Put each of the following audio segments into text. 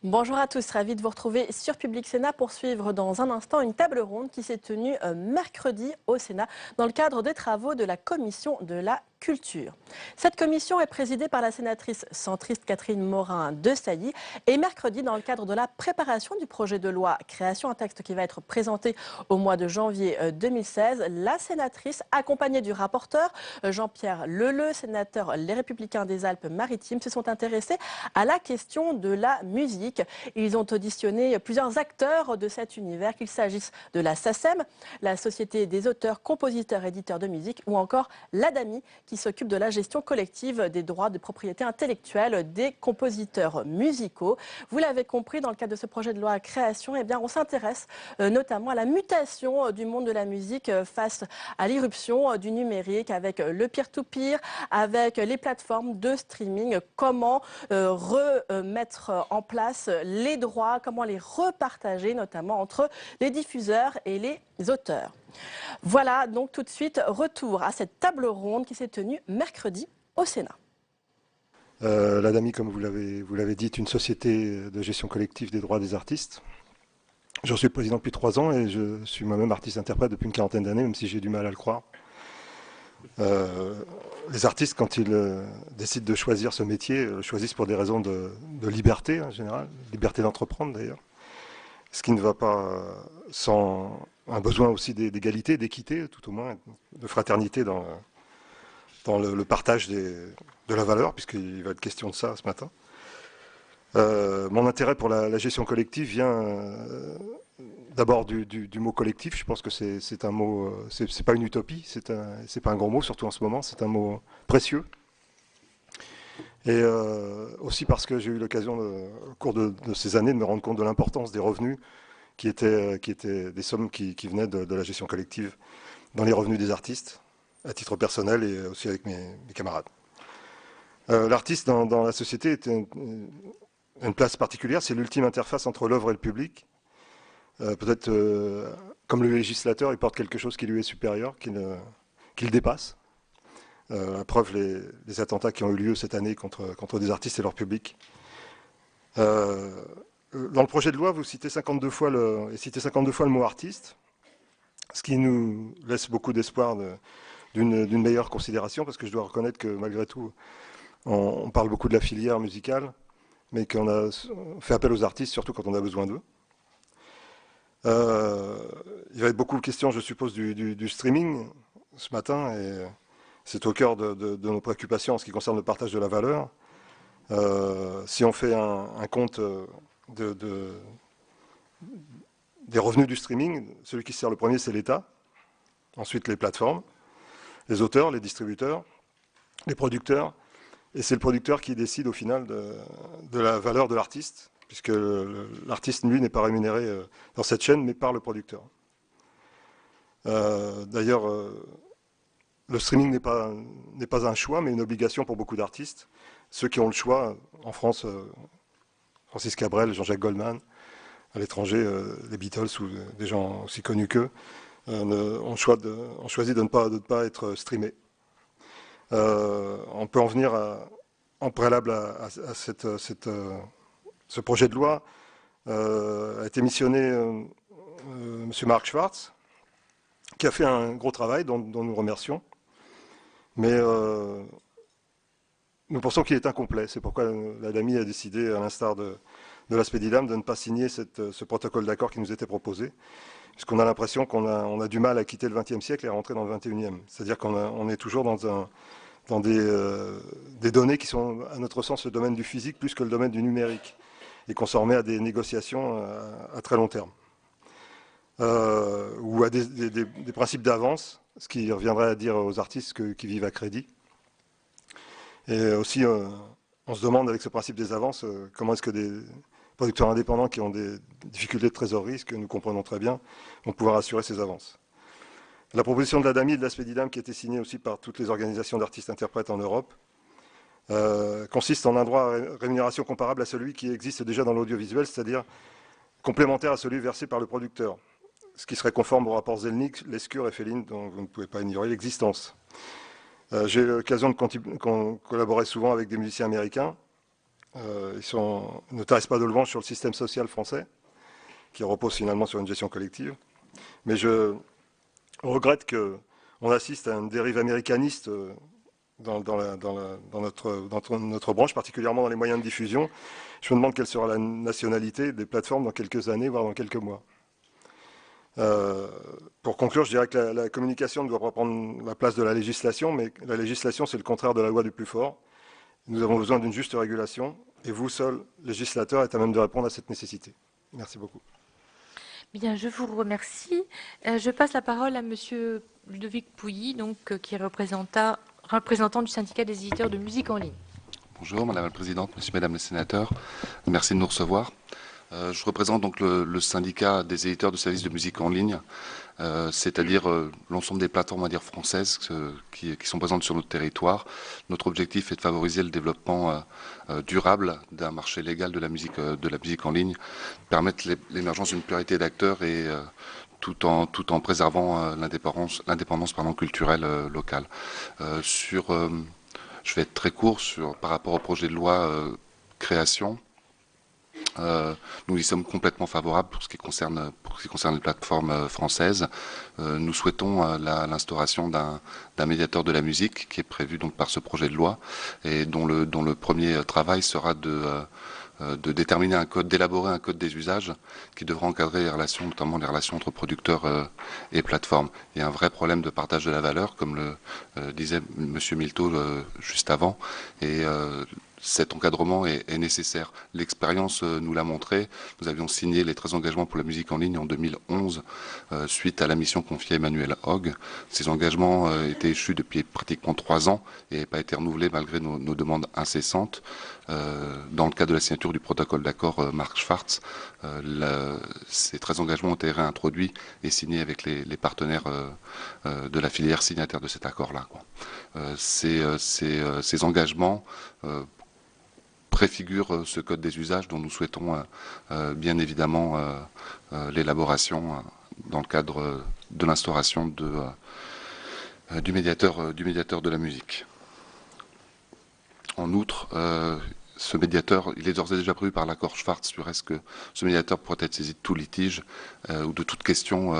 Bonjour à tous, ravi de vous retrouver sur Public Sénat pour suivre dans un instant une table ronde qui s'est tenue mercredi au Sénat dans le cadre des travaux de la Commission de la Culture. Cette commission est présidée par la sénatrice centriste Catherine Morin-Desailly et mercredi, dans le cadre de la préparation du projet de loi création, un texte qui va être présenté au mois de janvier 2016, la sénatrice, accompagnée du rapporteur Jean-Pierre Leleux, sénateur Les Républicains des Alpes-Maritimes, se sont intéressés à la question de la musique. Ils ont auditionné plusieurs acteurs de cet univers, qu'il s'agisse de la SACEM, la Société des auteurs, compositeurs, éditeurs de musique, ou encore l'ADAMI, qui s'occupe de la gestion collective des droits de propriété intellectuelle des compositeurs musicaux. Vous l'avez compris, dans le cadre de ce projet de loi à création, eh bien, on s'intéresse notamment à la mutation du monde de la musique face à l'irruption du numérique avec le peer-to-peer, avec les plateformes de streaming. Comment remettre en place les droits, comment les repartager, notamment entre les diffuseurs et les auteurs. Voilà donc tout de suite retour à cette table ronde qui s'est tenue mercredi au Sénat. L'ADAMI, comme vous l'avez dit, est une société de gestion collective des droits des artistes. J'en suis le président depuis 3 ans et je suis moi-même artiste-interprète depuis une quarantaine d'années, même si j'ai du mal à le croire. Les artistes, quand ils décident de choisir ce métier, le choisissent pour des raisons de liberté en général, liberté d'entreprendre d'ailleurs. Ce qui ne va pas sans un besoin aussi d'égalité, d'équité, tout au moins, de fraternité dans le partage de la valeur, puisqu'il va être question de ça ce matin. Mon intérêt pour la gestion collective vient d'abord du mot collectif. Je pense que c'est un mot, c'est pas une utopie, c'est pas un gros mot, surtout en ce moment, c'est un mot précieux. Et aussi parce que j'ai eu l'occasion, au cours de ces années, de me rendre compte de l'importance des revenus qui étaient des sommes qui venaient de la gestion collective dans les revenus des artistes, à titre personnel et aussi avec mes camarades. L'artiste dans la société est une place particulière, c'est l'ultime interface entre l'œuvre et le public. Peut-être, comme le législateur, il porte quelque chose qui lui est supérieur, qui le dépasse. La preuve, les attentats qui ont eu lieu cette année contre des artistes et leur public. Dans le projet de loi, vous citez 52 fois le mot artiste, ce qui nous laisse beaucoup d'espoir d'une meilleure considération, parce que je dois reconnaître que malgré tout, on parle beaucoup de la filière musicale, mais qu'on a fait appel aux artistes, surtout quand on a besoin d'eux. Il va être beaucoup de questions, je suppose, du streaming ce matin, et c'est au cœur de nos préoccupations en ce qui concerne le partage de la valeur. Si on fait un compte des revenus du streaming, celui qui sert le premier, c'est l'État. Ensuite, les plateformes, les auteurs, les distributeurs, les producteurs. Et c'est le producteur qui décide au final de la valeur de l'artiste, puisque l'artiste, lui, n'est pas rémunéré dans cette chaîne, mais par le producteur. D'ailleurs, le streaming n'est pas un choix, mais une obligation pour beaucoup d'artistes. Ceux qui ont le choix, en France, Francis Cabrel, Jean-Jacques Goldman, à l'étranger, les Beatles ou des gens aussi connus qu'eux, ont choisi de ne pas être streamés. On peut en venir en préalable à ce projet de loi. A été missionné M. Marc Schwartz, qui a fait un gros travail dont nous remercions. Mais nous pensons qu'il est incomplet. C'est pourquoi l'ADAMI a décidé, à l'instar de l'ASPEDIDAM, de ne pas signer ce protocole d'accord qui nous était proposé, puisqu'on a l'impression qu'on a du mal à quitter le XXe siècle et à rentrer dans le XXIe. C'est-à-dire qu'on est toujours dans des données qui sont, à notre sens, le domaine du physique plus que le domaine du numérique, et qu'on s'en remet à des négociations à très long terme, ou à des principes d'avance, ce qui reviendrait à dire aux artistes qui vivent à crédit. Et aussi, on se demande avec ce principe des avances, comment est-ce que des producteurs indépendants qui ont des difficultés de trésorerie, ce que nous comprenons très bien, vont pouvoir assurer ces avances. La proposition de l'ADAMI et de l'ASPEDIDAM, qui a été signée aussi par toutes les organisations d'artistes-interprètes en Europe, consiste en un droit à rémunération comparable à celui qui existe déjà dans l'audiovisuel, c'est-à-dire complémentaire à celui versé par le producteur, ce qui serait conforme aux rapports Zelnick, Lescure et Féline, dont vous ne pouvez pas ignorer l'existence. J'ai l'occasion de collaborer souvent avec des musiciens américains. Ne tarissent pas de le vendre sur le système social français, qui repose finalement sur une gestion collective. Mais je regrette qu'on assiste à une dérive américaniste dans notre branche, particulièrement dans les moyens de diffusion. Je me demande quelle sera la nationalité des plateformes dans quelques années, voire dans quelques mois. Pour conclure, je dirais que la communication ne doit pas prendre la place de la législation, mais la législation, c'est le contraire de la loi du plus fort. Nous avons besoin d'une juste régulation, et vous, seul législateur, êtes à même de répondre à cette nécessité. Merci beaucoup. Bien, je vous remercie. Je passe la parole à Monsieur Ludovic Pouilly, donc, qui est représentant du syndicat des éditeurs de musique en ligne. Bonjour Madame la Présidente, Monsieur, Mesdames les sénateurs, merci de nous recevoir. Je représente donc le syndicat des éditeurs de services de musique en ligne, c'est-à-dire l'ensemble des plateformes françaises qui sont présentes sur notre territoire. Notre objectif est de favoriser le développement durable d'un marché légal de la musique en ligne, permettre l'émergence d'une pluralité d'acteurs et tout en préservant l'indépendance culturelle locale. Je vais être très court par rapport au projet de loi création. Nous y sommes complètement favorables pour ce qui concerne les plateformes françaises. Nous souhaitons l'instauration d'un médiateur de la musique qui est prévu donc par ce projet de loi et dont le premier travail sera de déterminer d'élaborer un code des usages qui devra encadrer les relations, notamment les relations entre producteurs et plateformes. Il y a un vrai problème de partage de la valeur, comme le disait Monsieur Milteau juste avant, et cet encadrement est nécessaire. L'expérience nous l'a montré. Nous avions signé les 13 engagements pour la musique en ligne en 2011 suite à la mission confiée à Emmanuel Hogg. Ces engagements étaient échus depuis pratiquement 3 ans et n'avaient pas été renouvelés malgré nos demandes incessantes. Dans le cadre de la signature du protocole d'accord Marc Schwartz, ces 13 engagements ont été réintroduits et signés avec les partenaires de la filière signataire de cet accord-là. Ces engagements préfigure ce code des usages dont nous souhaitons bien évidemment l'élaboration dans le cadre de l'instauration du médiateur de la musique. En outre, ce médiateur, il est d'ores et déjà prévu par l'accord Schwartz, du reste que ce médiateur pourrait être saisi de tout litige ou de toute question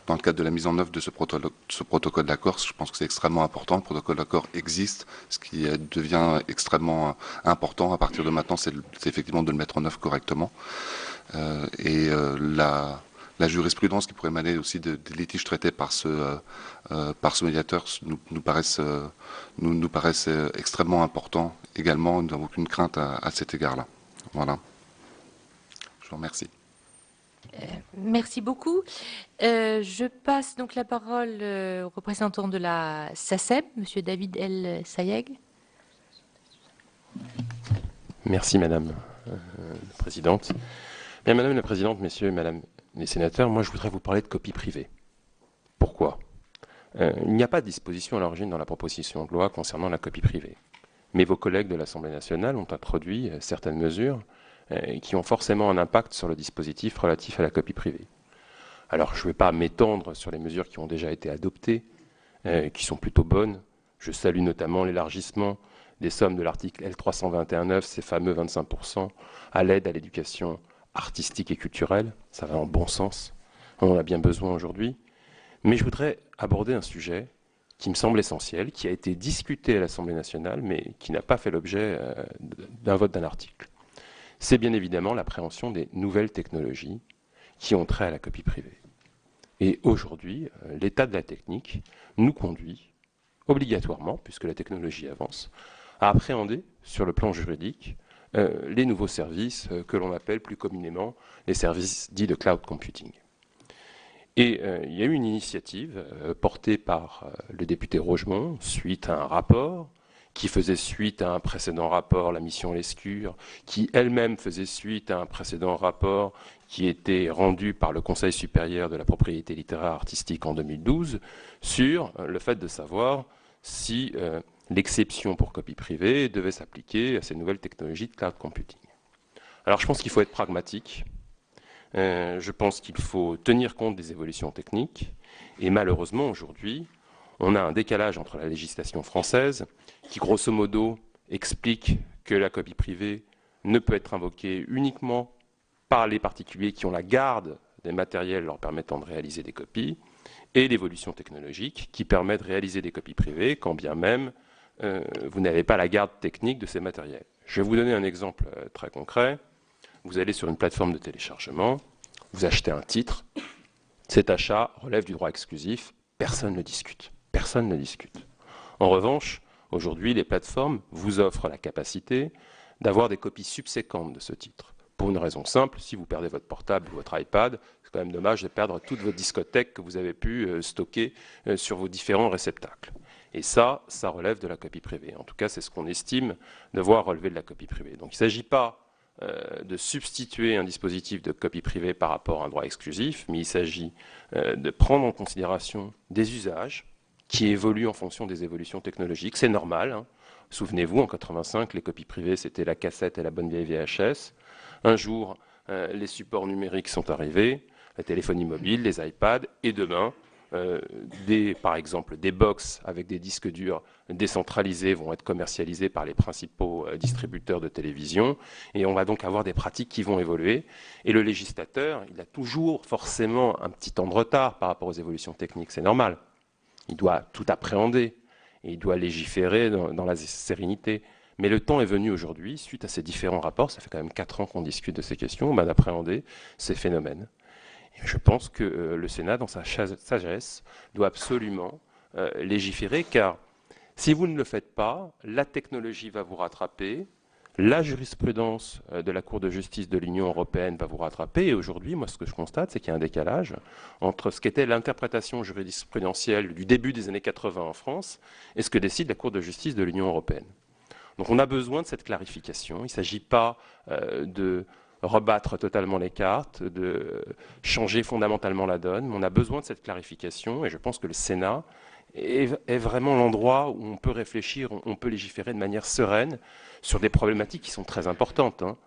dans le cadre de la mise en œuvre de ce protocole d'accord. Je pense que c'est extrêmement important. Le protocole d'accord existe. Ce qui devient extrêmement important à partir de maintenant, c'est effectivement de le mettre en œuvre correctement. La jurisprudence qui pourrait émaner aussi des litiges traités par ce médiateur nous paraissent extrêmement importants également. Nous n'avons aucune crainte à cet égard-là. Voilà. Je vous remercie. Merci beaucoup. Je passe donc la parole au représentant de la SACEM, Monsieur David El Sayeg. Merci Madame la Présidente. Bien, Madame la Présidente, Messieurs et Madame les sénateurs, moi je voudrais vous parler de copie privée. Pourquoi ? Il n'y a pas de disposition à l'origine dans la proposition de loi concernant la copie privée. Mais vos collègues de l'Assemblée nationale ont introduit certaines mesures qui ont forcément un impact sur le dispositif relatif à la copie privée. Alors je ne vais pas m'étendre sur les mesures qui ont déjà été adoptées, qui sont plutôt bonnes. Je salue notamment l'élargissement des sommes de l'article L321.9, ces fameux 25%, à l'aide à l'éducation artistique et culturelle. Ça va en bon sens. On en a bien besoin aujourd'hui. Mais je voudrais aborder un sujet qui me semble essentiel, qui a été discuté à l'Assemblée nationale, mais qui n'a pas fait l'objet d'un vote d'un article. C'est bien évidemment l'appréhension des nouvelles technologies qui ont trait à la copie privée. Et aujourd'hui, l'état de la technique nous conduit obligatoirement, puisque la technologie avance, à appréhender sur le plan juridique les nouveaux services que l'on appelle plus communément les services dits de cloud computing. Et il y a eu une initiative portée par le député Rogemont suite à un rapport qui faisait suite à un précédent rapport, la mission Lescure, qui elle-même faisait suite à un précédent rapport qui était rendu par le Conseil supérieur de la propriété littéraire artistique en 2012 sur le fait de savoir si l'exception pour copie privée devait s'appliquer à ces nouvelles technologies de cloud computing. Alors je pense qu'il faut être pragmatique. Je pense qu'il faut tenir compte des évolutions techniques. Et malheureusement, aujourd'hui, on a un décalage entre la législation française, qui grosso modo explique que la copie privée ne peut être invoquée uniquement par les particuliers qui ont la garde des matériels leur permettant de réaliser des copies, et l'évolution technologique qui permet de réaliser des copies privées, quand bien même vous n'avez pas la garde technique de ces matériels. Je vais vous donner un exemple très concret. Vous allez sur une plateforme de téléchargement, vous achetez un titre, cet achat relève du droit exclusif, personne ne discute. Personne ne discute. En revanche, aujourd'hui, les plateformes vous offrent la capacité d'avoir des copies subséquentes de ce titre. Pour une raison simple, si vous perdez votre portable ou votre iPad, c'est quand même dommage de perdre toute votre discothèque que vous avez pu stocker sur vos différents réceptacles. Et ça relève de la copie privée. En tout cas, c'est ce qu'on estime devoir relever de la copie privée. Donc il ne s'agit pas de substituer un dispositif de copie privée par rapport à un droit exclusif, mais il s'agit de prendre en considération des usages qui évoluent en fonction des évolutions technologiques. C'est normal. Hein. Souvenez-vous, en 85, les copies privées, c'était la cassette et la bonne vieille VHS. Un jour, les supports numériques sont arrivés, la téléphonie mobile, les iPads, et demain, par exemple, des box avec des disques durs décentralisés vont être commercialisés par les principaux distributeurs de télévision, et on va donc avoir des pratiques qui vont évoluer. Et le législateur, il a toujours forcément un petit temps de retard par rapport aux évolutions techniques, c'est normal. Il doit tout appréhender, et il doit légiférer dans la sérénité. Mais le temps est venu aujourd'hui, suite à ces différents rapports, ça fait quand même 4 ans qu'on discute de ces questions, d'appréhender ces phénomènes. Et je pense que le Sénat, dans sa sagesse, doit absolument légiférer, car si vous ne le faites pas, la technologie va vous rattraper, la jurisprudence de la Cour de justice de l'Union européenne va vous rattraper, et aujourd'hui, moi, ce que je constate, c'est qu'il y a un décalage entre ce qu'était l'interprétation jurisprudentielle du début des années 80 en France et ce que décide la Cour de justice de l'Union européenne. Donc on a besoin de cette clarification. Il ne s'agit pas de rebattre totalement les cartes, de changer fondamentalement la donne, mais on a besoin de cette clarification, et je pense que le Sénat est vraiment l'endroit où on peut réfléchir, on peut légiférer de manière sereine sur des problématiques qui sont très importantes. Hein.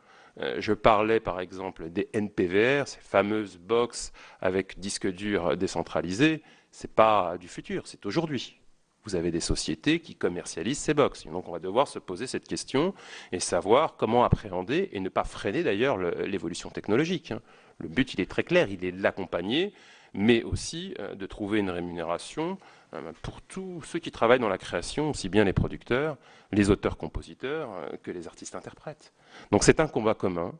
Je parlais par exemple des NPVR, ces fameuses box avec disques durs décentralisés. Ce n'est pas du futur, c'est aujourd'hui. Vous avez des sociétés qui commercialisent ces box. Et donc on va devoir se poser cette question et savoir comment appréhender et ne pas freiner d'ailleurs l'évolution technologique. Hein. Le but, il est très clair, il est de l'accompagner, mais aussi de trouver une rémunération pour tous ceux qui travaillent dans la création, aussi bien les producteurs, les auteurs-compositeurs que les artistes-interprètes. Donc c'est un combat commun.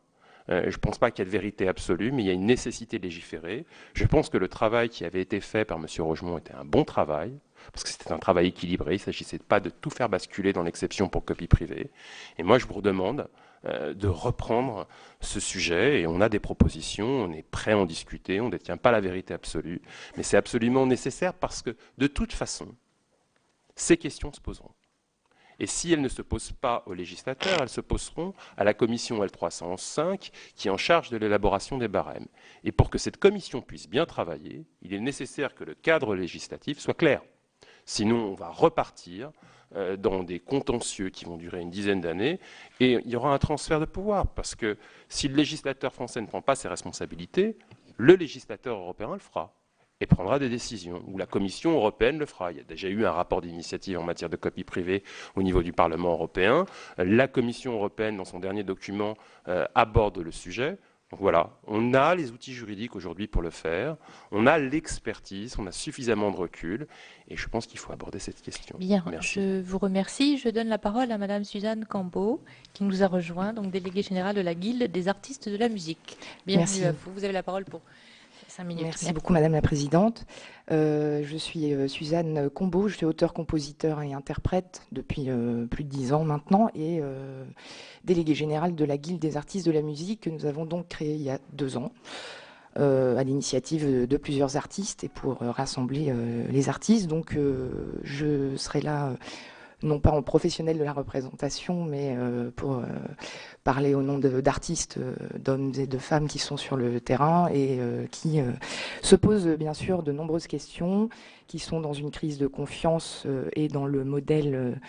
Je ne pense pas qu'il y ait de vérité absolue, mais il y a une nécessité de légiférer. Je pense que le travail qui avait été fait par M. Rogemont était un bon travail, parce que c'était un travail équilibré. Il ne s'agissait pas de tout faire basculer dans l'exception pour copie privée. Et moi, je vous redemande de reprendre ce sujet, et on a des propositions, on est prêt à en discuter, on ne détient pas la vérité absolue, mais c'est absolument nécessaire parce que, de toute façon, ces questions se poseront. Et si elles ne se posent pas aux législateurs, elles se poseront à la commission L311-5 qui est en charge de l'élaboration des barèmes. Et pour que cette commission puisse bien travailler, il est nécessaire que le cadre législatif soit clair. Sinon, on va repartir dans des contentieux qui vont durer une dizaine d'années, et il y aura un transfert de pouvoir, parce que si le législateur français ne prend pas ses responsabilités, le législateur européen le fera, et prendra des décisions, ou la Commission européenne le fera. Il y a déjà eu un rapport d'initiative en matière de copie privée au niveau du Parlement européen. La Commission européenne, dans son dernier document, aborde le sujet. Donc voilà, on a les outils juridiques aujourd'hui pour le faire, on a l'expertise, on a suffisamment de recul, et je pense qu'il faut aborder cette question. Bien, Merci. je vous remercie. Je donne la parole à Madame Suzanne Cambeau, qui nous a rejoint, donc déléguée générale de la Guilde des artistes de la musique. Bienvenue Merci. à vous. Vous avez la parole pour 5 minutes. Merci beaucoup Madame la Présidente. Je suis Suzanne Cambeau, je suis auteur-compositeur et interprète depuis plus de 10 ans maintenant, et déléguée générale de la Guilde des artistes de la musique que nous avons donc créée il y a 2 ans, à l'initiative de plusieurs artistes et pour rassembler les artistes. Donc je serai là non pas en professionnel de la représentation, mais pour parler au nom d'artistes, d'hommes et de femmes qui sont sur le terrain et qui se posent bien sûr de nombreuses questions, qui sont dans une crise de confiance et dans le modèle,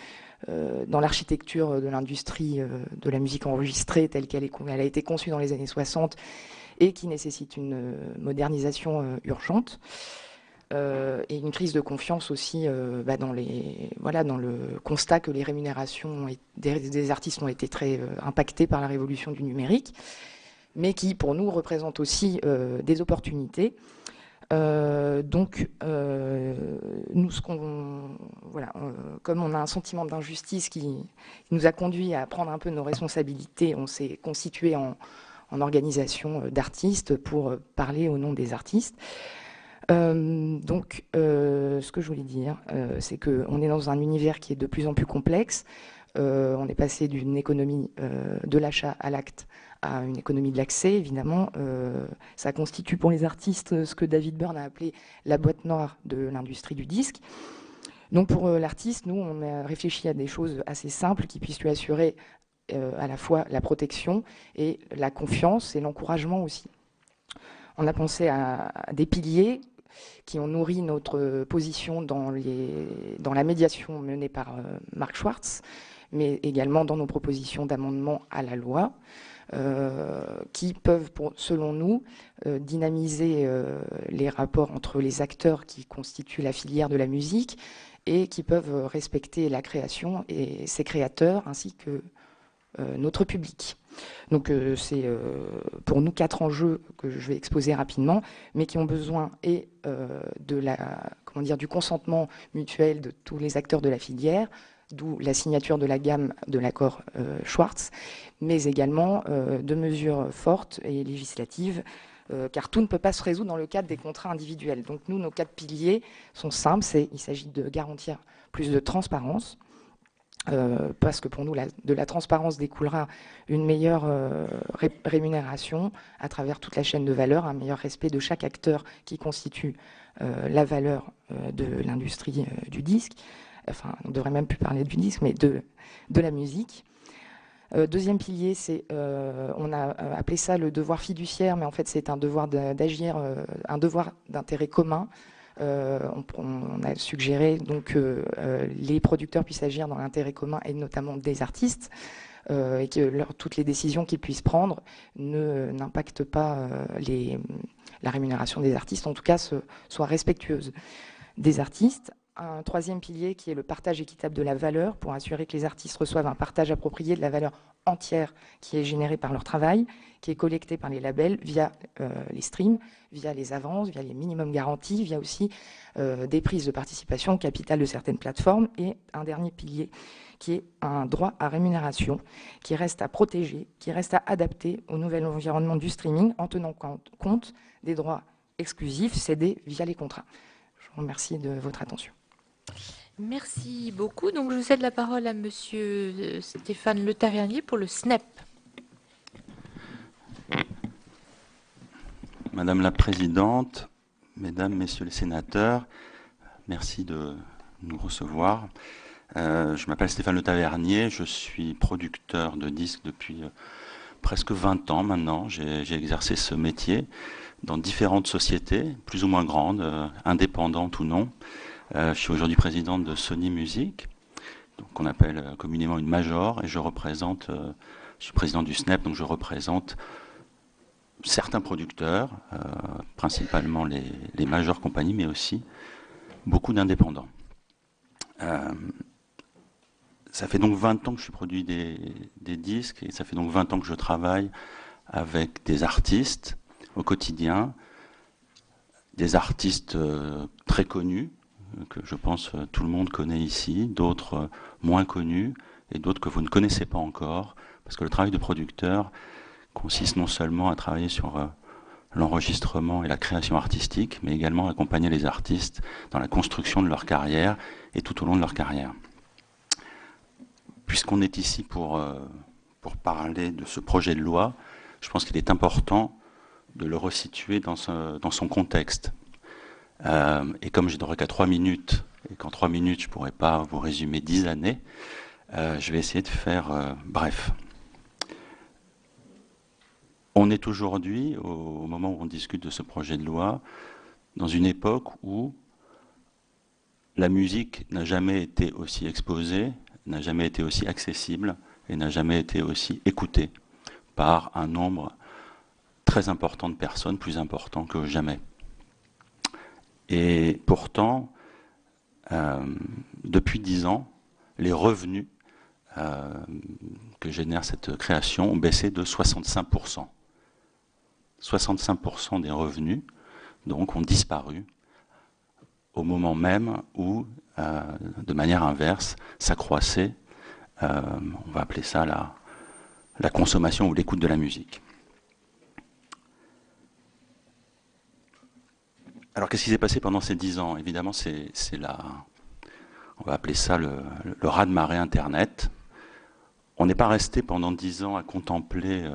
dans l'architecture de l'industrie de la musique enregistrée telle qu'elle a été conçue dans les années 60 et qui nécessite une modernisation urgente. Et une crise de confiance aussi dans le constat que les rémunérations des artistes ont été très impactées par la révolution du numérique, mais qui, pour nous, représente aussi des opportunités. Donc, nous, comme on a un sentiment d'injustice qui nous a conduit à prendre un peu nos responsabilités, on s'est constitué en organisation d'artistes pour parler au nom des artistes. Ce que je voulais dire, c'est qu'on est dans un univers qui est de plus en plus complexe. On est passé d'une économie de l'achat à l'acte à une économie de l'accès, évidemment. Ça constitue pour les artistes ce que David Byrne a appelé la boîte noire de l'industrie du disque. Donc pour l'artiste, nous, on a réfléchi à des choses assez simples qui puissent lui assurer à la fois la protection et la confiance et l'encouragement aussi. On a pensé à des piliers qui ont nourri notre position dans la médiation menée par Marc Schwartz, mais également dans nos propositions d'amendement à la loi, qui peuvent, selon nous, dynamiser les rapports entre les acteurs qui constituent la filière de la musique et qui peuvent respecter la création et ses créateurs, ainsi que notre public. Donc c'est pour nous 4 enjeux que je vais exposer rapidement, mais qui ont besoin du consentement mutuel de tous les acteurs de la filière, d'où la signature de la gamme de l'accord Schwartz, mais également de mesures fortes et législatives, car tout ne peut pas se résoudre dans le cadre des contrats individuels. Donc nous, nos 4 piliers sont simples. Il s'agit de garantir plus de transparence, parce que pour nous, de la transparence découlera une meilleure rémunération à travers toute la chaîne de valeur, un meilleur respect de chaque acteur qui constitue la valeur de l'industrie du disque. Enfin, on ne devrait même plus parler du disque, mais de la musique. Deuxième pilier, on a appelé ça le devoir fiduciaire, mais en fait c'est un devoir d'agir, un devoir d'intérêt commun. On a suggéré donc que les producteurs puissent agir dans l'intérêt commun et notamment des artistes, et que toutes les décisions qu'ils puissent prendre n'impactent pas la rémunération des artistes, en tout cas soient respectueuses des artistes. Un troisième pilier qui est le partage équitable de la valeur, pour assurer que les artistes reçoivent un partage approprié de la valeur entière qui est générée par leur travail, qui est collectée par les labels via les streams, via les avances, via les minimums garantis, via aussi des prises de participation au capital de certaines plateformes. Et un dernier pilier qui est un droit à rémunération qui reste à protéger, qui reste à adapter au nouvel environnement du streaming en tenant compte des droits exclusifs cédés via les contrats. Je vous remercie de votre attention. Merci beaucoup. Donc, je cède la parole à Monsieur Stéphane Le Tavernier pour le SNEP. Madame la Présidente, Mesdames, Messieurs les sénateurs, merci de nous recevoir. Je m'appelle Stéphane Le Tavernier, je suis producteur de disques depuis presque 20 ans maintenant. J'ai exercé ce métier dans différentes sociétés, plus ou moins grandes, indépendantes ou non. Je suis aujourd'hui présidente de Sony Music, qu'on appelle communément une major, et je suis président du SNEP, donc je représente certains producteurs, principalement les majeures compagnies, mais aussi beaucoup d'indépendants. Ça fait donc 20 ans que je produis des disques, et ça fait donc 20 ans que je travaille avec des artistes au quotidien, des artistes très connus, que je pense tout le monde connaît ici, d'autres moins connus et d'autres que vous ne connaissez pas encore, parce que le travail de producteur consiste non seulement à travailler sur l'enregistrement et la création artistique, mais également à accompagner les artistes dans la construction de leur carrière et tout au long de leur carrière. Puisqu'on est ici pour parler de ce projet de loi, je pense qu'il est important de le resituer dans son contexte. Et comme je n'aurai qu'à 3 minutes, et qu'en 3 minutes je ne pourrai pas vous résumer 10 années, je vais essayer de faire bref. On est aujourd'hui, au moment où on discute de ce projet de loi, dans une époque où la musique n'a jamais été aussi exposée, n'a jamais été aussi accessible et n'a jamais été aussi écoutée par un nombre très très important de personnes, plus important que jamais. Et pourtant, depuis 10 ans, les revenus que génère cette création ont baissé de 65%. 65% des revenus, donc, ont disparu au moment même où, de manière inverse, s'accroissait, on va appeler ça la consommation ou l'écoute de la musique. Alors, qu'est-ce qui s'est passé pendant ces 10 ans? Évidemment, c'est on va appeler ça le raz-de-marée Internet. On n'est pas resté pendant 10 ans à contempler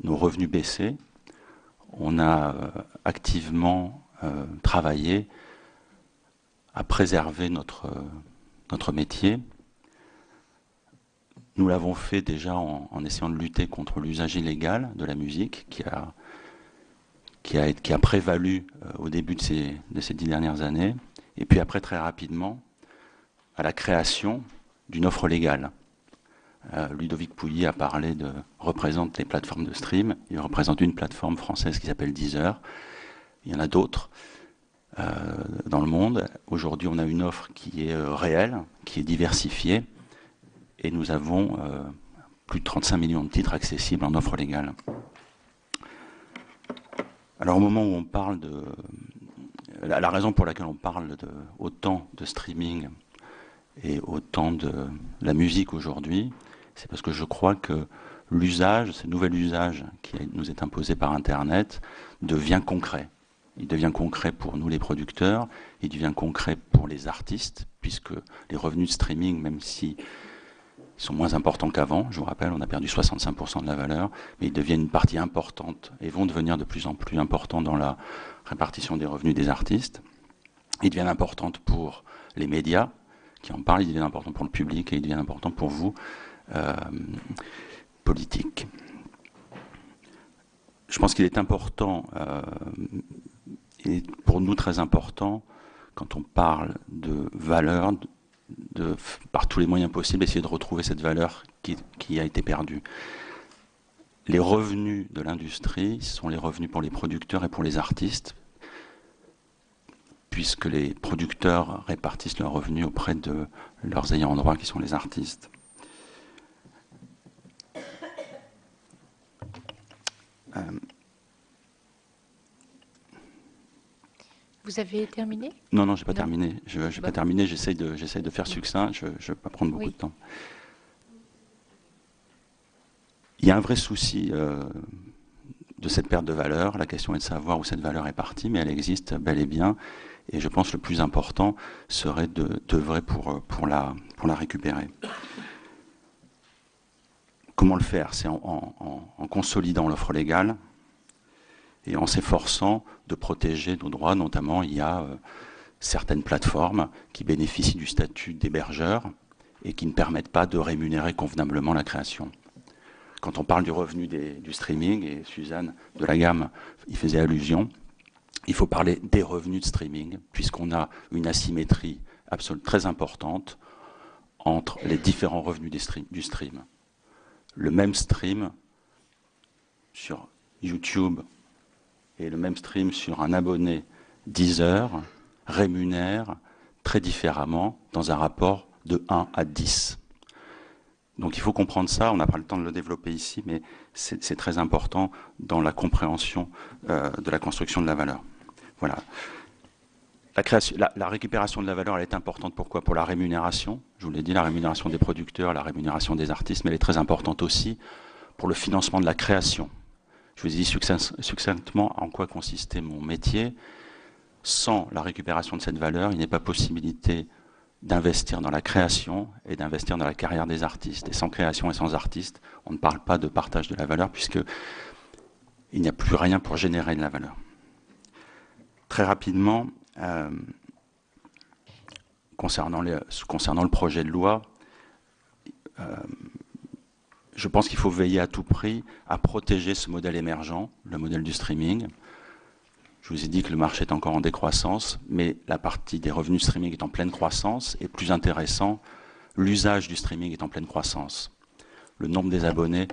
nos revenus baisser. On a activement travaillé à préserver notre métier. Nous l'avons fait déjà en essayant de lutter contre l'usage illégal de la musique qui a prévalu au début de ces 10 dernières années, et puis après très rapidement à la création d'une offre légale. Ludovic Pouilly a parlé représente les plateformes de stream. Il représente une plateforme française qui s'appelle Deezer. Il y en a d'autres dans le monde. Aujourd'hui, on a une offre qui est réelle, qui est diversifiée, et nous avons plus de 35 millions de titres accessibles en offre légale. Alors au moment où on parle de... La raison pour laquelle on parle autant de streaming et autant de la musique aujourd'hui, c'est parce que je crois que l'usage, ce nouvel usage qui nous est imposé par Internet, devient concret. Il devient concret pour nous les producteurs, il devient concret pour les artistes, puisque les revenus de streaming, même si ils sont moins importants qu'avant, je vous rappelle, on a perdu 65% de la valeur, mais ils deviennent une partie importante et vont devenir de plus en plus importants dans la répartition des revenus des artistes. Ils deviennent importants pour les médias qui en parlent, ils deviennent importants pour le public et ils deviennent importants pour vous, politiques. Je pense qu'il est important, et pour nous très important, quand on parle de valeur, par tous les moyens possibles, essayer de retrouver cette valeur qui a été perdue. Les revenus de l'industrie sont les revenus pour les producteurs et pour les artistes, puisque les producteurs répartissent leurs revenus auprès de leurs ayants droit, qui sont les artistes. Vous avez terminé? Non, je n'ai pas terminé. Je n'ai pas terminé, j'essaie de faire succinct, je ne vais pas prendre beaucoup de temps. Il y a un vrai souci de cette perte de valeur. La question est de savoir où cette valeur est partie, mais elle existe bel et bien. Et je pense que le plus important serait d'œuvrer pour la récupérer. Comment le faire? C'est en consolidant l'offre légale et en s'efforçant de protéger nos droits. Notamment, il y a certaines plateformes qui bénéficient du statut d'hébergeur et qui ne permettent pas de rémunérer convenablement la création. Quand on parle du revenu du streaming, et Suzanne de la Gamme y faisait allusion, il faut parler des revenus de streaming, puisqu'on a une asymétrie très importante entre les différents revenus du stream. Le même stream sur YouTube et le même stream sur un abonné Deezer rémunère très différemment dans un rapport de 1 à 10. Donc il faut comprendre ça, on n'a pas le temps de le développer ici, mais c'est très important dans la compréhension de la construction de la valeur. Voilà. La récupération de la valeur, elle est importante. Pourquoi? Pour la rémunération. Je vous l'ai dit, la rémunération des producteurs, la rémunération des artistes, mais elle est très importante aussi pour le financement de la création. Je vous ai dit succinctement en quoi consistait mon métier. Sans la récupération de cette valeur, il n'est pas possibilité d'investir dans la création et d'investir dans la carrière des artistes. Et sans création et sans artistes, on ne parle pas de partage de la valeur, puisqu'il n'y a plus rien pour générer de la valeur. Très rapidement, concernant le projet de loi, je pense qu'il faut veiller à tout prix à protéger ce modèle émergent, le modèle du streaming. Je vous ai dit que le marché est encore en décroissance, mais la partie des revenus streaming est en pleine croissance, et plus intéressant, l'usage du streaming est en pleine croissance. Le nombre des abonnés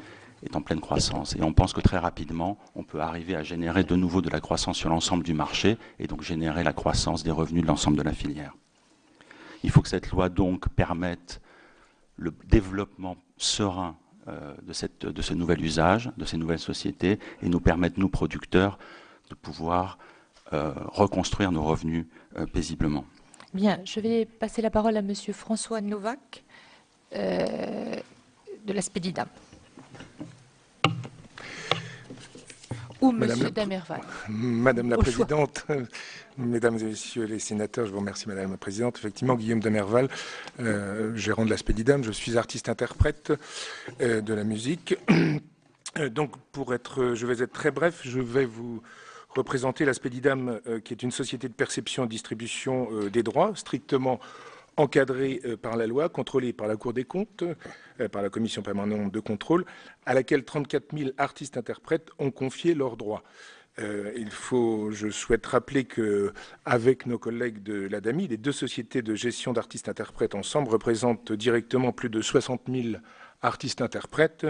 est en pleine croissance. Et on pense que très rapidement, on peut arriver à générer de nouveau de la croissance sur l'ensemble du marché et donc générer la croissance des revenus de l'ensemble de la filière. Il faut que cette loi donc permette le développement serein de ce nouvel usage, de ces nouvelles sociétés, et nous permette, nous producteurs, de pouvoir reconstruire nos revenus paisiblement. Bien, je vais passer la parole à Monsieur François Novak de la Spedidam. Ou Monsieur Damerval. Madame la Présidente, Mesdames et Messieurs les sénateurs, je vous remercie Madame la Présidente. Effectivement, Guillaume Damerval, gérant de la Spedidam, je suis artiste-interprète de la musique. Donc, je vais être très bref, je vais vous représenter la Spedidam, qui est une société de perception et distribution des droits, strictement encadrée par la loi, contrôlée par la Cour des comptes, par la Commission permanente de contrôle, à laquelle 34 000 artistes-interprètes ont confié leurs droits. Je souhaite rappeler qu'avec nos collègues de l'ADAMI, les deux sociétés de gestion d'artistes-interprètes ensemble représentent directement plus de 60 000 artistes-interprètes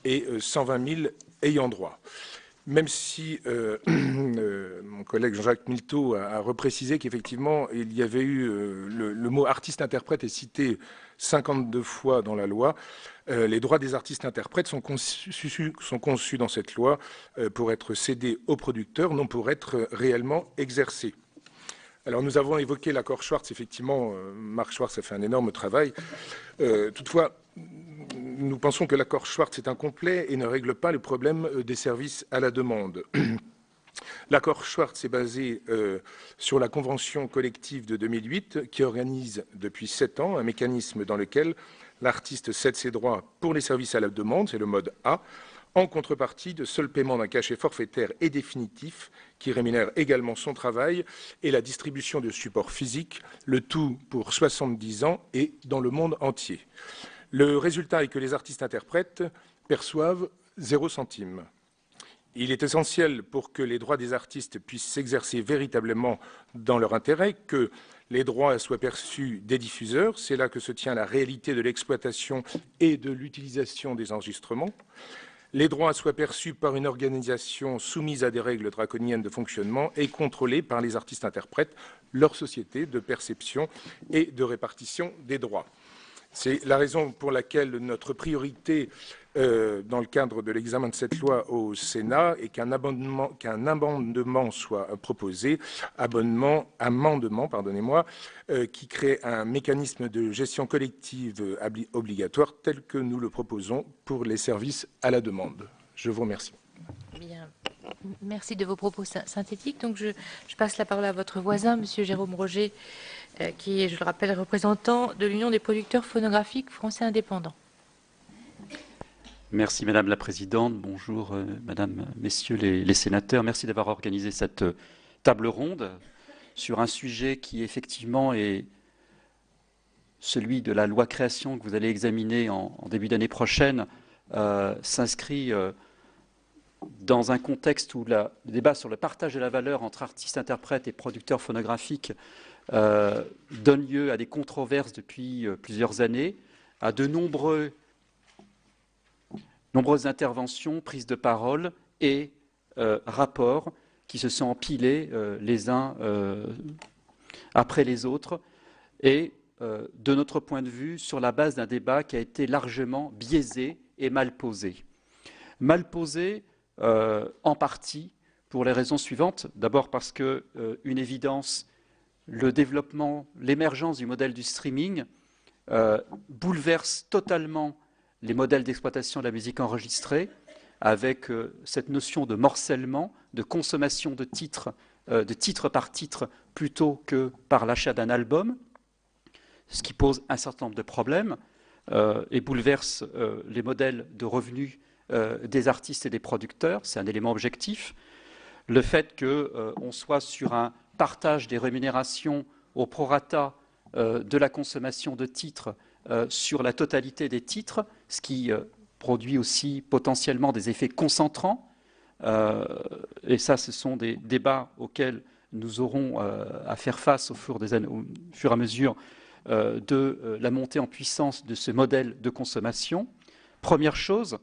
et 120 000 ayants droit. Même si mon collègue Jean-Jacques Milteau a reprécisé qu'effectivement, il y avait eu le mot artiste-interprète est cité 52 fois dans la loi, les droits des artistes-interprètes sont conçus dans cette loi pour être cédés aux producteurs, non pour être réellement exercés. Alors nous avons évoqué l'accord Schwartz, effectivement, Marc Schwartz a fait un énorme travail. Toutefois, nous pensons que l'accord Schwartz est incomplet et ne règle pas le problème des services à la demande. L'accord Schwartz est basé sur la convention collective de 2008 qui organise depuis 7 ans un mécanisme dans lequel l'artiste cède ses droits pour les services à la demande, c'est le mode A, en contrepartie de seul paiement d'un cachet forfaitaire et définitif qui rémunère également son travail et la distribution de supports physiques, le tout pour 70 ans et dans le monde entier. Le résultat est que les artistes-interprètes perçoivent 0 centime. Il est essentiel pour que les droits des artistes puissent s'exercer véritablement dans leur intérêt, que les droits soient perçus des diffuseurs, c'est là que se tient la réalité de l'exploitation et de l'utilisation des enregistrements. Les droits soient perçus par une organisation soumise à des règles draconiennes de fonctionnement et contrôlée par les artistes-interprètes, leur société de perception et de répartition des droits. C'est la raison pour laquelle notre priorité dans le cadre de l'examen de cette loi au Sénat est qu'un amendement soit proposé, qui crée un mécanisme de gestion collective obligatoire tel que nous le proposons pour les services à la demande. Je vous remercie. Bien. Merci de vos propos synthétiques. Donc je passe la parole à votre voisin, Monsieur Jérôme Roger, qui est, je le rappelle, représentant de l'Union des producteurs phonographiques français indépendants. Merci Madame la Présidente. Bonjour Madame, Messieurs les sénateurs. Merci d'avoir organisé cette table ronde sur un sujet qui effectivement est celui de la loi création que vous allez examiner en début d'année prochaine, s'inscrit dans un contexte où le débat sur le partage de la valeur entre artistes, interprètes et producteurs phonographiques donne lieu à des controverses depuis plusieurs années, à de nombreuses interventions, prises de parole et rapports qui se sont empilés les uns après les autres, et de notre point de vue, sur la base d'un débat qui a été largement biaisé et mal posé. Mal posé en partie pour les raisons suivantes. D'abord parce que, une évidence, le développement, l'émergence du modèle du streaming bouleverse totalement les modèles d'exploitation de la musique enregistrée, avec cette notion de morcellement, de consommation de titre par titre, plutôt que par l'achat d'un album, ce qui pose un certain nombre de problèmes et bouleverse les modèles de revenus des artistes et des producteurs. C'est un élément objectif. Le fait qu'on soit sur un partage des rémunérations au prorata de la consommation de titres sur la totalité des titres, ce qui produit aussi potentiellement des effets concentrants. Et ça, ce sont des débats auxquels nous aurons à faire face au fur et à mesure de la montée en puissance de ce modèle de consommation. Première chose.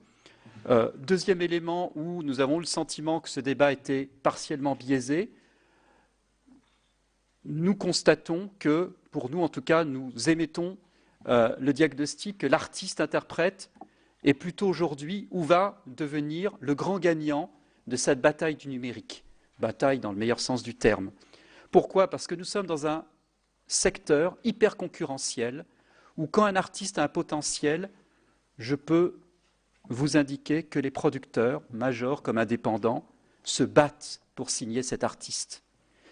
Deuxième élément où nous avons le sentiment que ce débat était partiellement biaisé, nous constatons que, pour nous en tout cas, nous émettons le diagnostic que l'artiste-interprète est plutôt aujourd'hui ou va devenir le grand gagnant de cette bataille du numérique. Bataille dans le meilleur sens du terme. Pourquoi? Parce que nous sommes dans un secteur hyper concurrentiel où quand un artiste a un potentiel, je peux vous indiquer que les producteurs, majors comme indépendants, se battent pour signer cet artiste.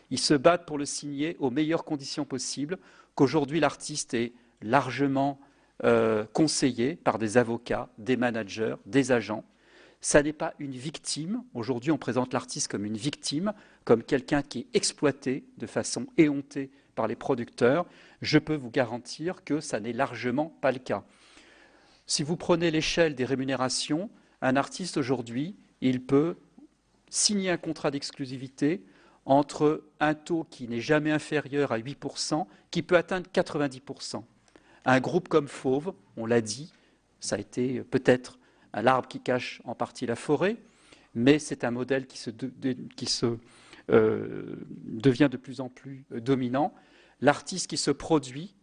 Ils se battent pour le signer aux meilleures conditions possibles, qu'aujourd'hui l'artiste est largement conseillé par des avocats, des managers, des agents. Ça n'est pas une victime. Aujourd'hui, on présente l'artiste comme une victime, comme quelqu'un qui est exploité de façon éhontée par les producteurs. Je peux vous garantir que ça n'est largement pas le cas. Si vous prenez l'échelle des rémunérations, un artiste aujourd'hui, il peut signer un contrat d'exclusivité entre un taux qui n'est jamais inférieur à 8%, qui peut atteindre 90%. Un groupe comme Fauve, on l'a dit, ça a été peut-être l'arbre qui cache en partie la forêt, mais c'est un modèle qui devient de plus en plus dominant. L'artiste qui se produit,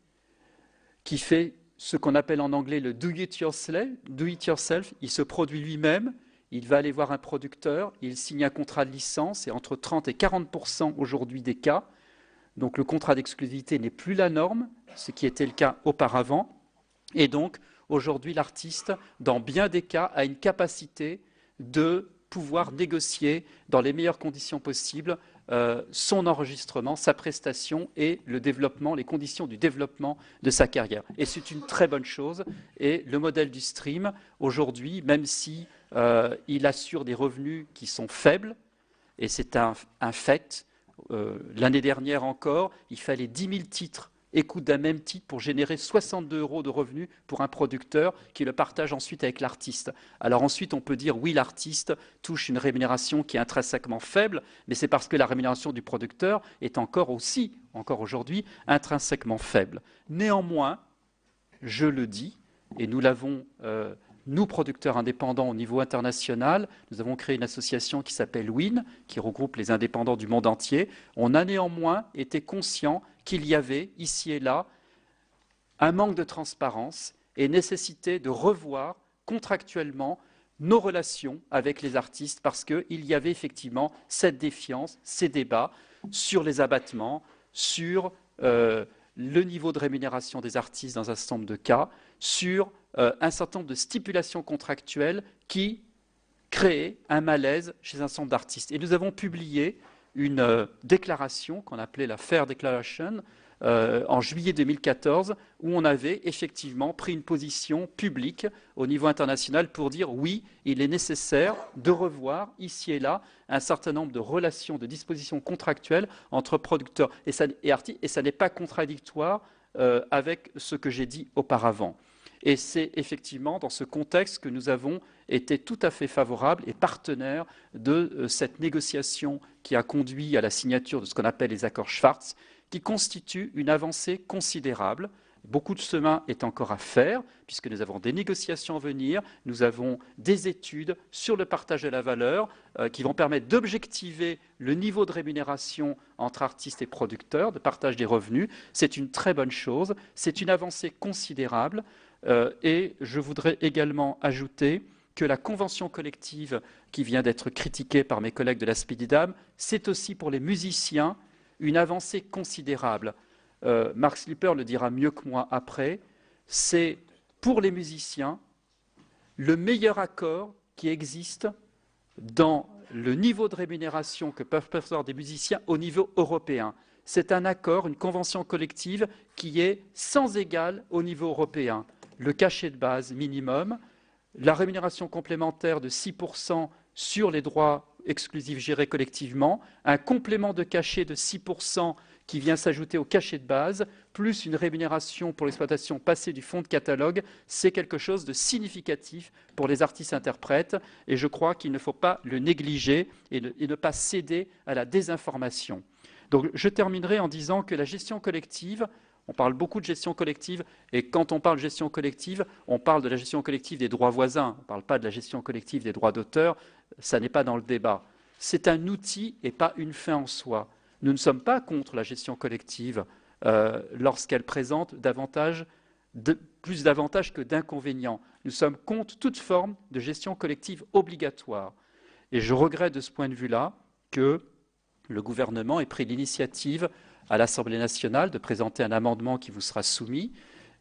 qui fait ce qu'on appelle en anglais le do it yourself, il se produit lui-même, il va aller voir un producteur, il signe un contrat de licence, et entre 30 et 40% aujourd'hui des cas, donc le contrat d'exclusivité n'est plus la norme, ce qui était le cas auparavant, et donc aujourd'hui l'artiste, dans bien des cas, a une capacité de pouvoir négocier dans les meilleures conditions possibles son enregistrement, sa prestation et le développement, les conditions du développement de sa carrière. Et c'est une très bonne chose. Et le modèle du stream, aujourd'hui, même si il assure des revenus qui sont faibles, et c'est un fait, l'année dernière encore, il fallait 10 000 titres, écoute d'un même titre pour générer 62 € de revenus pour un producteur qui le partage ensuite avec l'artiste. Alors ensuite, on peut dire oui, l'artiste touche une rémunération qui est intrinsèquement faible, mais c'est parce que la rémunération du producteur est encore aujourd'hui, intrinsèquement faible. Néanmoins, je le dis, et nous l'avons, nous, producteurs indépendants au niveau international, nous avons créé une association qui s'appelle WIN, qui regroupe les indépendants du monde entier. On a néanmoins été conscient qu'il y avait, ici et là, un manque de transparence et nécessité de revoir contractuellement nos relations avec les artistes parce qu'il y avait effectivement cette défiance, ces débats sur les abattements, sur le niveau de rémunération des artistes dans un certain nombre de cas, sur un certain nombre de stipulations contractuelles qui créaient un malaise chez un certain nombre d'artistes. Et nous avons publié une déclaration qu'on appelait la Fair Declaration en juillet 2014, où on avait effectivement pris une position publique au niveau international pour dire oui, il est nécessaire de revoir ici et là un certain nombre de relations, de dispositions contractuelles entre producteurs et artistes, et ça n'est pas contradictoire avec ce que j'ai dit auparavant. Et c'est effectivement dans ce contexte que nous avons été tout à fait favorables et partenaires de cette négociation qui a conduit à la signature de ce qu'on appelle les accords Schwartz, qui constituent une avancée considérable. Beaucoup de chemin est encore à faire, puisque nous avons des négociations à venir, nous avons des études sur le partage de la valeur qui vont permettre d'objectiver le niveau de rémunération entre artistes et producteurs, de partage des revenus. C'est une très bonne chose, c'est une avancée considérable. Et je voudrais également ajouter que la convention collective qui vient d'être critiquée par mes collègues de la Spedidam, c'est aussi pour les musiciens une avancée considérable. Mark Slipper le dira mieux que moi après, c'est pour les musiciens le meilleur accord qui existe dans le niveau de rémunération que peuvent percevoir des musiciens au niveau européen. C'est un accord, une convention collective qui est sans égal au niveau européen. Le cachet de base minimum, la rémunération complémentaire de 6% sur les droits exclusifs gérés collectivement, un complément de cachet de 6% qui vient s'ajouter au cachet de base, plus une rémunération pour l'exploitation passée du fonds de catalogue, c'est quelque chose de significatif pour les artistes-interprètes, et je crois qu'il ne faut pas le négliger et ne pas céder à la désinformation. Donc je terminerai en disant que la gestion collective, On parle beaucoup de gestion collective, et quand on parle de gestion collective, on parle de la gestion collective des droits voisins. On ne parle pas de la gestion collective des droits d'auteur, ça n'est pas dans le débat. C'est un outil et pas une fin en soi. Nous ne sommes pas contre la gestion collective lorsqu'elle présente plus d'avantages que d'inconvénients. Nous sommes contre toute forme de gestion collective obligatoire. Et je regrette de ce point de vue-là que le gouvernement ait pris l'initiative à l'Assemblée nationale de présenter un amendement qui vous sera soumis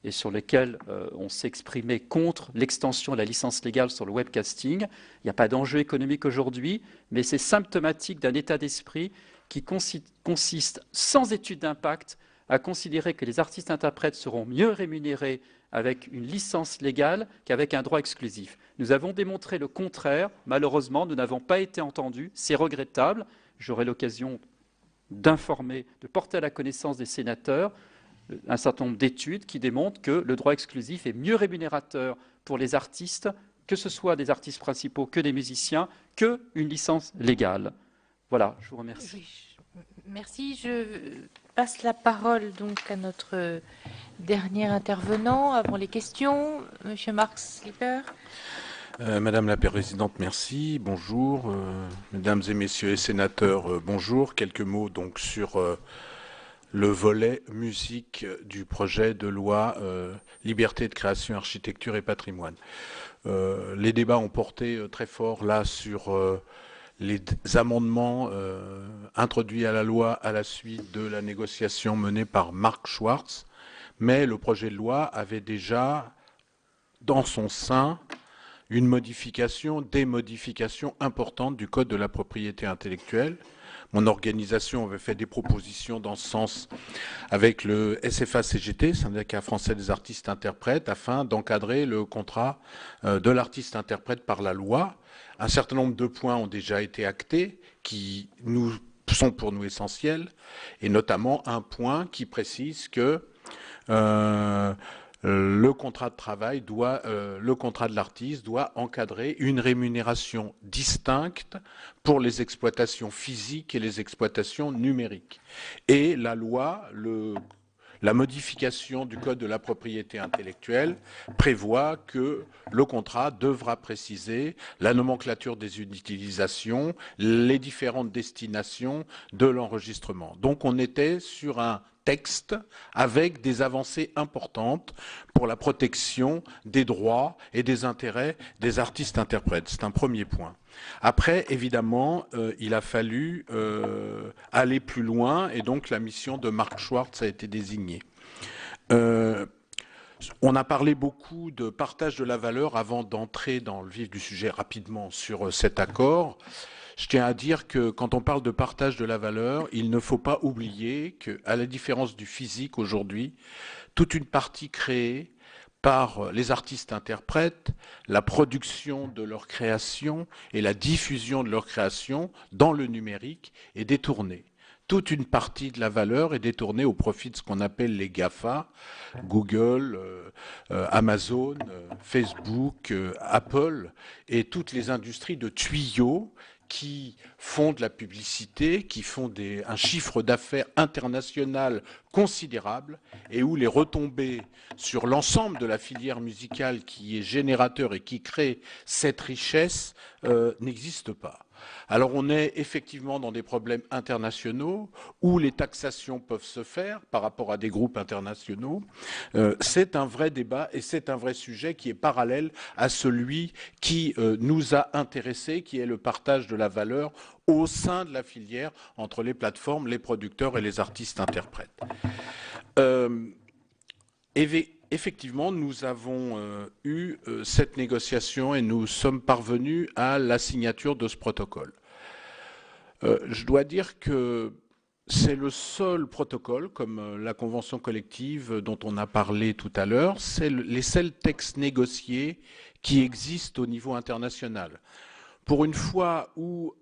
et sur lequel on s'est exprimé contre l'extension de la licence légale sur le webcasting. Il n'y a pas d'enjeu économique aujourd'hui, mais c'est symptomatique d'un état d'esprit qui consiste, sans étude d'impact, à considérer que les artistes-interprètes seront mieux rémunérés avec une licence légale qu'avec un droit exclusif. Nous avons démontré le contraire. Malheureusement, nous n'avons pas été entendus. C'est regrettable. J'aurai l'occasion d'informer, de porter à la connaissance des sénateurs un certain nombre d'études qui démontrent que le droit exclusif est mieux rémunérateur pour les artistes, que ce soit des artistes principaux que des musiciens, qu'une licence légale. Voilà, je vous remercie. Oui, merci. Je passe la parole donc à notre dernier intervenant avant les questions, Monsieur Marc Slipper. Madame la Présidente, merci. Bonjour. Mesdames et Messieurs les sénateurs, bonjour. Quelques mots donc sur le volet musique du projet de loi Liberté de création, architecture et patrimoine. Les débats ont porté très fort là sur les amendements introduits à la loi à la suite de la négociation menée par Marc Schwartz, mais le projet de loi avait déjà dans son sein une modification, des modifications importantes du Code de la propriété intellectuelle. Mon organisation avait fait des propositions dans ce sens avec le SFA-CGT, Syndicat français des artistes-interprètes, afin d'encadrer le contrat de l'artiste-interprète par la loi. Un certain nombre de points ont déjà été actés, qui sont pour nous essentiels, et notamment un point qui précise que le contrat de travail le contrat de l'artiste doit encadrer une rémunération distincte pour les exploitations physiques et les exploitations numériques. Et la loi, la modification du Code de la propriété intellectuelle prévoit que le contrat devra préciser la nomenclature des utilisations, les différentes destinations de l'enregistrement. Donc on était sur un texte avec des avancées importantes pour la protection des droits et des intérêts des artistes-interprètes. C'est un premier point. Après, évidemment, il a fallu aller plus loin et donc la mission de Marc Schwartz a été désignée. On a parlé beaucoup de partage de la valeur avant d'entrer dans le vif du sujet rapidement sur cet accord. Je tiens à dire que quand on parle de partage de la valeur, il ne faut pas oublier qu'à la différence du physique aujourd'hui, toute une partie créée par les artistes-interprètes, la production de leur création et la diffusion de leur création dans le numérique est détournée. Toute une partie de la valeur est détournée au profit de ce qu'on appelle les GAFA, Google, Amazon, Facebook, Apple et toutes les industries de tuyaux qui font de la publicité, qui font un chiffre d'affaires international considérable et où les retombées sur l'ensemble de la filière musicale qui est générateur et qui crée cette richesse n'existent pas. Alors on est effectivement dans des problèmes internationaux où les taxations peuvent se faire par rapport à des groupes internationaux. C'est un vrai débat et c'est un vrai sujet qui est parallèle à celui qui nous a intéressés, qui est le partage de la valeur au sein de la filière entre les plateformes, les producteurs et les artistes-interprètes. Effectivement, nous avons eu cette négociation et nous sommes parvenus à la signature de ce protocole. Je dois dire que c'est le seul protocole, comme la convention collective dont on a parlé tout à l'heure, c'est les seuls textes négociés qui existent au niveau international. Pour une fois où,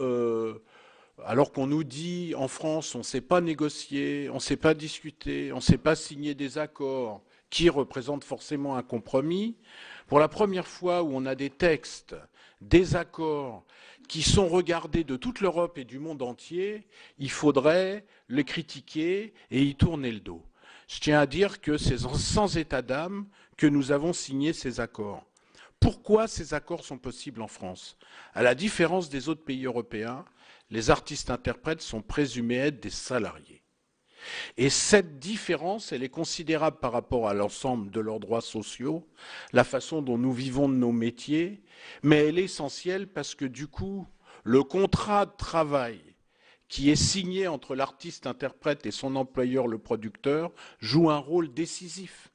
alors qu'on nous dit en France, on ne sait pas négocier, on ne sait pas discuter, on ne sait pas signer des accords, qui représente forcément un compromis. Pour la première fois où on a des textes, des accords qui sont regardés de toute l'Europe et du monde entier, il faudrait les critiquer et y tourner le dos. je tiens à dire que c'est sans état d'âme que nous avons signé ces accords. Pourquoi ces accords sont possibles en France? À la différence des autres pays européens, les artistes-interprètes sont présumés être des salariés. Et cette différence, elle est considérable par rapport à l'ensemble de leurs droits sociaux, la façon dont nous vivons de nos métiers, mais elle est essentielle parce que du coup, le contrat de travail qui est signé entre l'artiste-interprète et son employeur, le producteur, joue un rôle décisif.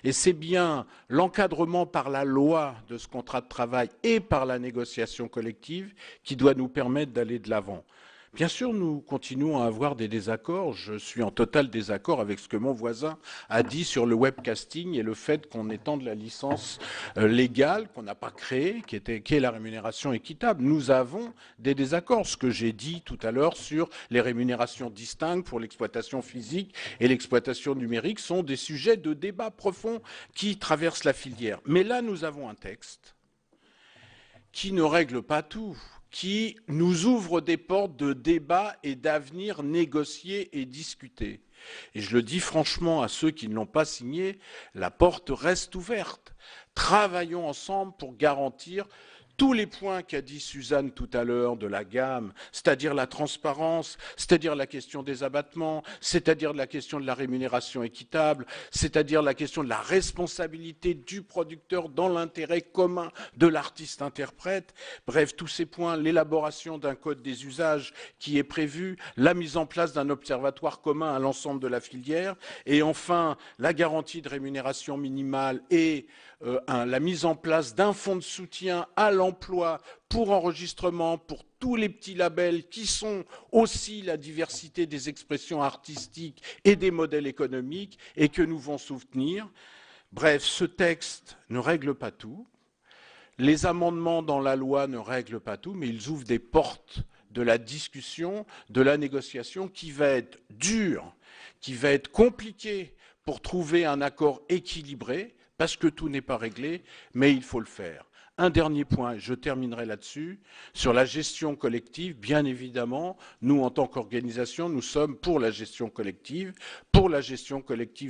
Et c'est bien l'encadrement par la loi de ce contrat de travail et par la négociation collective qui doit nous permettre d'aller de l'avant. Bien sûr, nous continuons à avoir des désaccords. Je suis en total désaccord avec ce que mon voisin a dit sur le webcasting et le fait qu'on étende la licence légale qu'on n'a pas créée, qui est la rémunération équitable. Nous avons des désaccords. Ce que j'ai dit tout à l'heure sur les rémunérations distinctes pour l'exploitation physique et l'exploitation numérique sont des sujets de débat profond qui traversent la filière. Mais là, nous avons un texte qui ne règle pas tout, qui nous ouvre des portes de débat et d'avenir négociés et discutés. Et je le dis franchement à ceux qui ne l'ont pas signé, la porte reste ouverte. Travaillons ensemble pour garantir tous les points qu'a dit Suzanne tout à l'heure de la gamme, c'est-à-dire la transparence, c'est-à-dire la question des abattements, c'est-à-dire la question de la rémunération équitable, c'est-à-dire la question de la responsabilité du producteur dans l'intérêt commun de l'artiste-interprète. Bref, tous ces points, l'élaboration d'un code des usages qui est prévu, la mise en place d'un observatoire commun à l'ensemble de la filière, et enfin la garantie de rémunération minimale et la mise en place d'un fonds de soutien à l'emploi pour enregistrement, pour tous les petits labels qui sont aussi la diversité des expressions artistiques et des modèles économiques et que nous devons soutenir. Bref, ce texte ne règle pas tout. Les amendements dans la loi ne règlent pas tout, mais ils ouvrent des portes de la discussion, de la négociation qui va être dure, qui va être compliquée pour trouver un accord équilibré, parce que tout n'est pas réglé, mais il faut le faire. Un dernier point, je terminerai là-dessus, sur la gestion collective. Bien évidemment, nous, en tant qu'organisation, nous sommes pour la gestion collective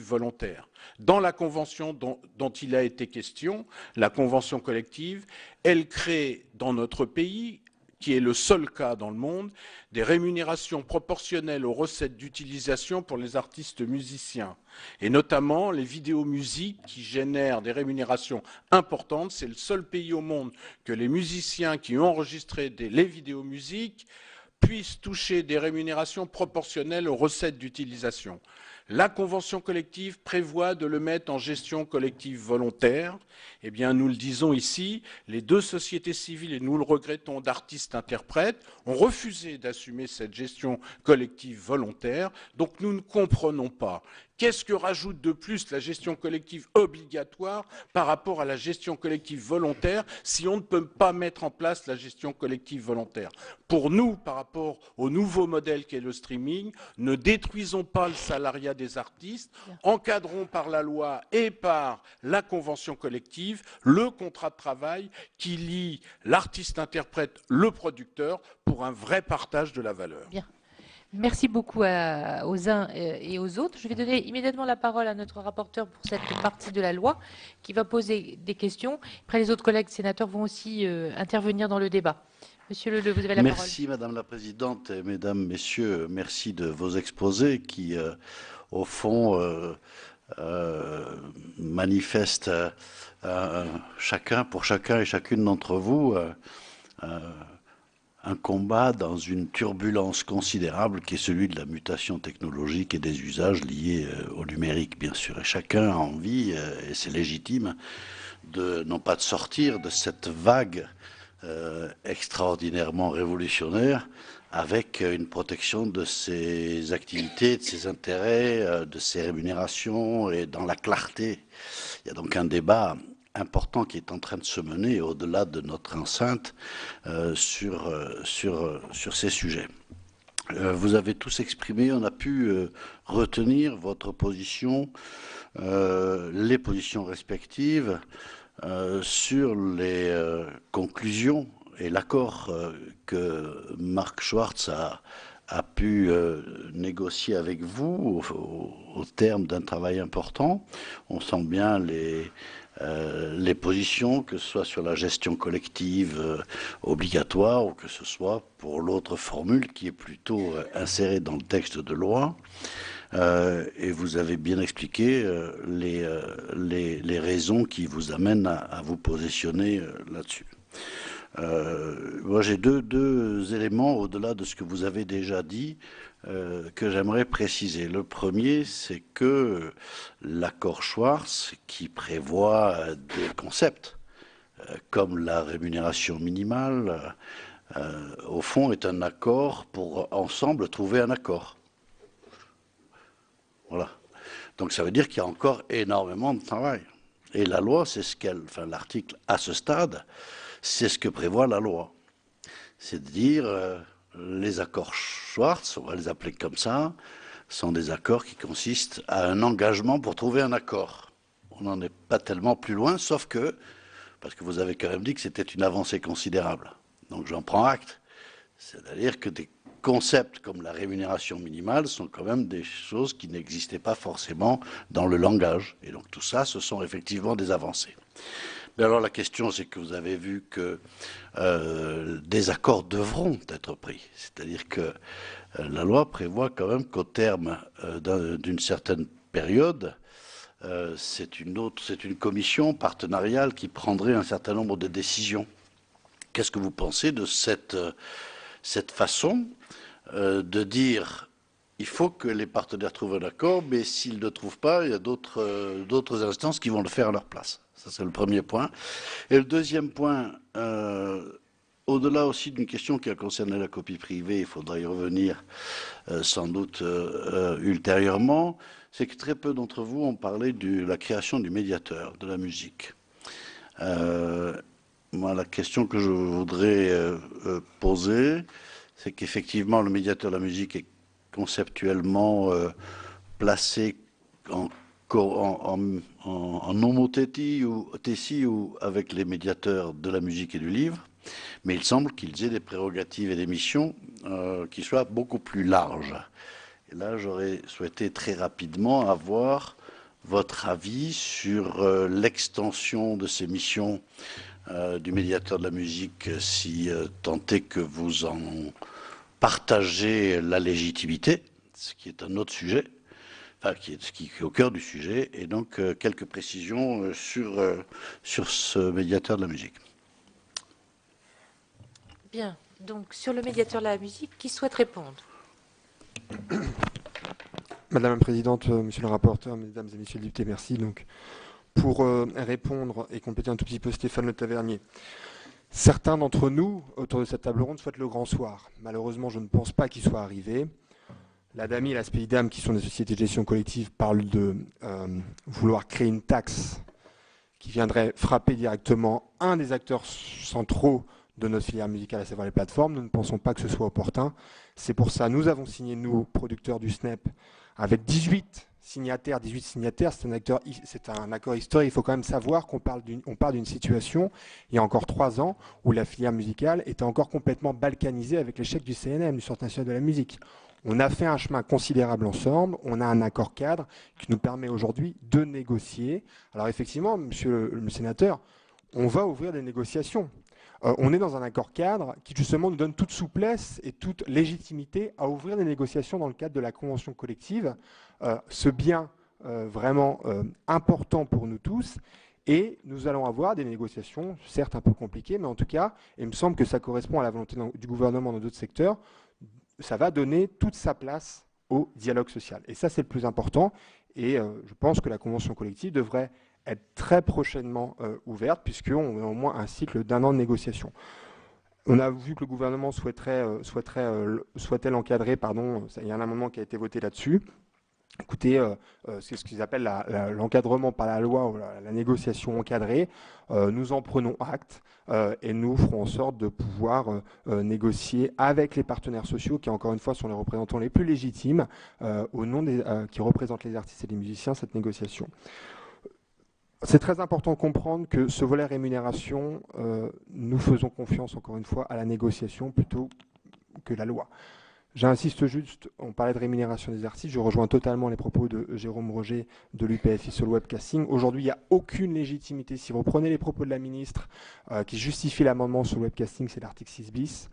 volontaire. Dans la convention dont il a été question, la convention collective, elle crée dans notre pays, qui est le seul cas dans le monde, des rémunérations proportionnelles aux recettes d'utilisation pour les artistes musiciens. Et notamment les vidéos musiques qui génèrent des rémunérations importantes. C'est le seul pays au monde que les musiciens qui ont enregistré les vidéos musiques puissent toucher des rémunérations proportionnelles aux recettes d'utilisation. La convention collective prévoit de le mettre en gestion collective volontaire. Eh bien, nous le disons ici, les deux sociétés civiles, et nous le regrettons, d'artistes-interprètes, ont refusé d'assumer cette gestion collective volontaire. Donc, nous ne comprenons pas. Qu'est-ce que rajoute de plus la gestion collective obligatoire par rapport à la gestion collective volontaire si on ne peut pas mettre en place la gestion collective volontaire? Pour nous, par rapport au nouveau modèle qu'est le streaming, ne détruisons pas le salariat des artistes, encadrons par la loi et par la convention collective le contrat de travail qui lie l'artiste-interprète, le producteur, pour un vrai partage de la valeur. Bien. Merci beaucoup aux uns et aux autres. Je vais donner immédiatement la parole à notre rapporteur pour cette partie de la loi qui va poser des questions. Après, les autres collègues sénateurs vont aussi intervenir dans le débat. Monsieur Leleux, vous avez la parole. Merci Madame la Présidente et Mesdames, Messieurs, merci de vos exposés qui, au fond, manifestent pour chacun et chacune d'entre vous un combat dans une turbulence considérable qui est celui de la mutation technologique et des usages liés au numérique, bien sûr. Et chacun a envie, et c'est légitime, non pas de sortir de cette vague extraordinairement révolutionnaire avec une protection de ses activités, de ses intérêts, de ses rémunérations et dans la clarté. Il y a donc un débat important qui est en train de se mener au-delà de notre enceinte sur ces sujets. Vous avez tous exprimé, on a pu retenir votre position, les positions respectives sur les conclusions et l'accord que Marc Schwartz a pu négocier avec vous au terme d'un travail important. On sent bien les positions, que ce soit sur la gestion collective obligatoire ou que ce soit pour l'autre formule qui est plutôt insérée dans le texte de loi. Et vous avez bien expliqué les raisons qui vous amènent à vous positionner là-dessus. Moi, j'ai deux éléments au-delà de ce que vous avez déjà dit que j'aimerais préciser. Le premier, c'est que l'accord Schwartz, qui prévoit des concepts comme la rémunération minimale, au fond, est un accord pour ensemble trouver un accord. Voilà. Donc ça veut dire qu'il y a encore énormément de travail. Et la loi, c'est ce qu'elle, enfin l'article à ce stade, c'est ce que prévoit la loi. C'est de dire les accords Schwartz, on va les appeler comme ça, sont des accords qui consistent à un engagement pour trouver un accord. On n'en est pas tellement plus loin, sauf que, parce que vous avez quand même dit que c'était une avancée considérable. Donc j'en prends acte. C'est-à-dire que des concepts comme la rémunération minimale sont quand même des choses qui n'existaient pas forcément dans le langage. Et donc tout ça, ce sont effectivement des avancées. Mais alors la question, c'est que vous avez vu que des accords devront être pris. C'est-à-dire que la loi prévoit quand même qu'au terme d'une certaine période, c'est une commission partenariale qui prendrait un certain nombre de décisions. Qu'est-ce que vous pensez de cette façon de dire il faut que les partenaires trouvent un accord, mais s'ils ne trouvent pas, il y a d'autres instances qui vont le faire à leur place. Ça, c'est le premier point. Et le deuxième point, au-delà aussi d'une question qui a concerné la copie privée, il faudra y revenir sans doute ultérieurement, c'est que très peu d'entre vous ont parlé de la création du médiateur de la musique. Moi, la question que je voudrais poser, c'est qu'effectivement, le médiateur de la musique est conceptuellement placé en homothétie ou avec les médiateurs de la musique et du livre, mais il semble qu'ils aient des prérogatives et des missions qui soient beaucoup plus larges. Et là, j'aurais souhaité très rapidement avoir votre avis sur l'extension de ces missions du médiateur de la musique, si tant est que vous en partagez la légitimité, ce qui est un autre sujet, enfin, qui est au cœur du sujet, et donc quelques précisions sur ce médiateur de la musique. Bien, donc sur le médiateur de la musique, qui souhaite répondre? Madame la Présidente, Monsieur le rapporteur, Mesdames et Messieurs les députés, merci. Donc, pour répondre et compléter un tout petit peu Stéphane Le Tavernier, certains d'entre nous, autour de cette table ronde, souhaitent le grand soir. Malheureusement, je ne pense pas qu'il soit arrivé. La DAMI et la Spéidam, qui sont des sociétés de gestion collective, parlent de vouloir créer une taxe qui viendrait frapper directement un des acteurs centraux de notre filière musicale, à savoir les plateformes. Nous ne pensons pas que ce soit opportun. C'est pour ça que nous avons signé, nous, producteurs du SNEP, avec 18 signataires, c'est un accord historique. Il faut quand même savoir qu'on parle d'une situation, il y a encore 3 ans, où la filière musicale était encore complètement balkanisée avec l'échec du CNM, du Centre national de la musique. On a fait un chemin considérable ensemble, on a un accord cadre qui nous permet aujourd'hui de négocier. Alors effectivement, monsieur le sénateur, on va ouvrir des négociations. On est dans un accord cadre qui justement nous donne toute souplesse et toute légitimité à ouvrir des négociations dans le cadre de la convention collective, ce bien vraiment important pour nous tous. Et nous allons avoir des négociations, certes un peu compliquées, mais en tout cas, il me semble que ça correspond à la volonté du gouvernement dans d'autres secteurs. Ça va donner toute sa place au dialogue social. Et ça, c'est le plus important. Et je pense que la convention collective devrait être très prochainement ouverte, puisqu'on a au moins un cycle d'1 an de négociation. On a vu que le gouvernement souhaitait l'encadrer, il y a un amendement qui a été voté là-dessus. Écoutez, c'est ce qu'ils appellent l'encadrement par la loi, ou la négociation encadrée. Nous en prenons acte et nous ferons en sorte de pouvoir négocier avec les partenaires sociaux, qui encore une fois sont les représentants les plus légitimes, au nom qui représentent les artistes et les musiciens, cette négociation. C'est très important de comprendre que ce volet rémunération, nous faisons confiance encore une fois à la négociation plutôt que la loi. J'insiste juste, on parlait de rémunération des artistes, je rejoins totalement les propos de Jérôme Roger de l'UPFI sur le webcasting. Aujourd'hui, il n'y a aucune légitimité. Si vous reprenez les propos de la ministre qui justifie l'amendement sur le webcasting, c'est l'article 6 bis.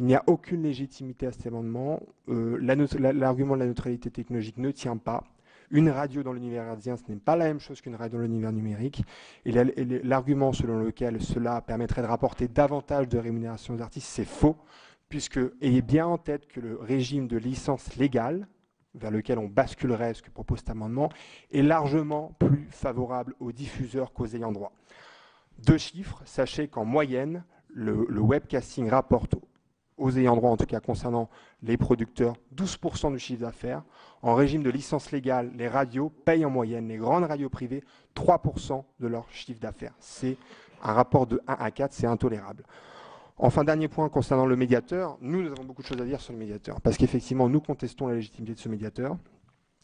Il n'y a aucune légitimité à cet amendement. L'argument de la neutralité technologique ne tient pas. Une radio dans l'univers hertzien, ce n'est pas la même chose qu'une radio dans l'univers numérique. Et l'argument selon lequel cela permettrait de rapporter davantage de rémunération aux artistes, c'est faux, puisque ayez bien en tête que le régime de licence légale, vers lequel on basculerait, ce que propose cet amendement, est largement plus favorable aux diffuseurs qu'aux ayants droit. 2 chiffres, sachez qu'en moyenne, le webcasting rapporte aux ayants droit, en tout cas concernant les producteurs, 12% du chiffre d'affaires. En régime de licence légale, les radios payent en moyenne, les grandes radios privées, 3% de leur chiffre d'affaires. C'est un rapport de 1 à 4, c'est intolérable. Enfin, dernier point concernant le médiateur, nous avons beaucoup de choses à dire sur le médiateur, parce qu'effectivement, nous contestons la légitimité de ce médiateur,